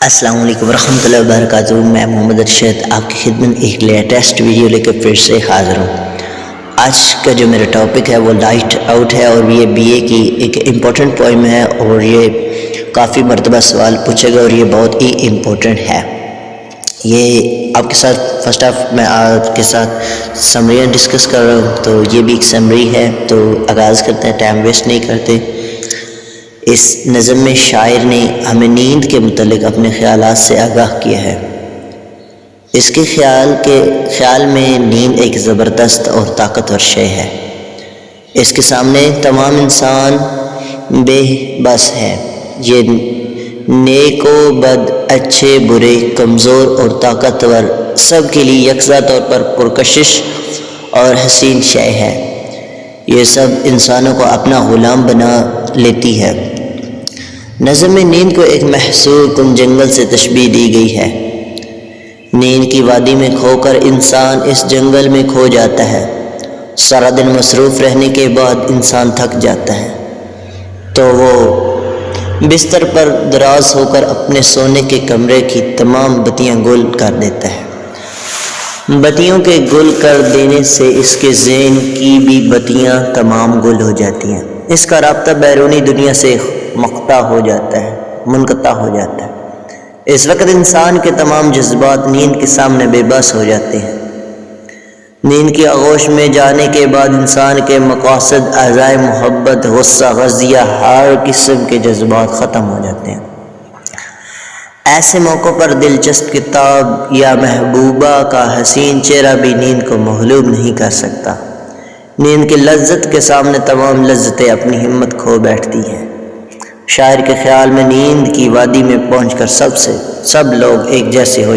السلام علیکم ورحمۃ اللہ وبرکاتہ۔ میں محمد ارشد آپ کی خدمت ایک لیٹسٹ ویڈیو لے کے پھر سے حاضر ہوں۔ آج کا جو میرا ٹاپک ہے وہ لائٹ آؤٹ ہے، اور یہ BA کی ایک امپورٹنٹ پوئم ہے، اور یہ کافی مرتبہ سوال پوچھے گا، اور یہ بہت ہی امپورٹنٹ ہے۔ یہ آپ کے ساتھ فرسٹ آف میں آپ کے ساتھ سمریاں ڈسکس کر رہا ہوں، تو یہ بھی ایک سمری ہے۔ تو آغاز کرتے ہیں، ٹائم ویسٹ نہیں کرتے۔ اس نظم میں شاعر نے ہمیں نیند کے متعلق اپنے خیالات سے آگاہ کیا ہے۔ اس کے خیال میں نیند ایک زبردست اور طاقتور شے ہے۔ اس کے سامنے تمام انسان بے بس ہے۔ یہ نیک و بد، اچھے برے، کمزور اور طاقتور سب کے لیے یکساں طور پر پرکشش اور حسین شے ہے۔ یہ سب انسانوں کو اپنا غلام بنا لیتی ہے۔ نظم میں نیند کو ایک محصور کن جنگل سے تشبیہ دی گئی ہے۔ نیند کی وادی میں کھو کر انسان اس جنگل میں کھو جاتا ہے۔ سارا دن مصروف رہنے کے بعد انسان تھک جاتا ہے، تو وہ بستر پر دراز ہو کر اپنے سونے کے کمرے کی تمام بتیاں گل کر دیتا ہے۔ بتیوں کے گل کر دینے سے اس کے ذہن کی بھی بتیاں تمام گل ہو جاتی ہیں۔ اس کا رابطہ بیرونی دنیا سے منقطع ہو جاتا ہے۔ اس وقت انسان کے تمام جذبات نیند کے سامنے بے بس ہو جاتے ہیں۔ نیند کی آغوش میں جانے کے بعد انسان کے مقاصد، اعضائے محبت، غصہ، غضیہ، ہر قسم کے جذبات ختم ہو جاتے ہیں۔ ایسے موقع پر دلچسپ کتاب یا محبوبہ کا حسین چہرہ بھی نیند کو مغلوب نہیں کر سکتا۔ نیند کی لذت کے سامنے تمام لذتیں اپنی ہمت کھو بیٹھتی ہیں۔ شاعر کے خیال میں نیند کی وادی میں پہنچ کر سب لوگ ایک جیسے ہو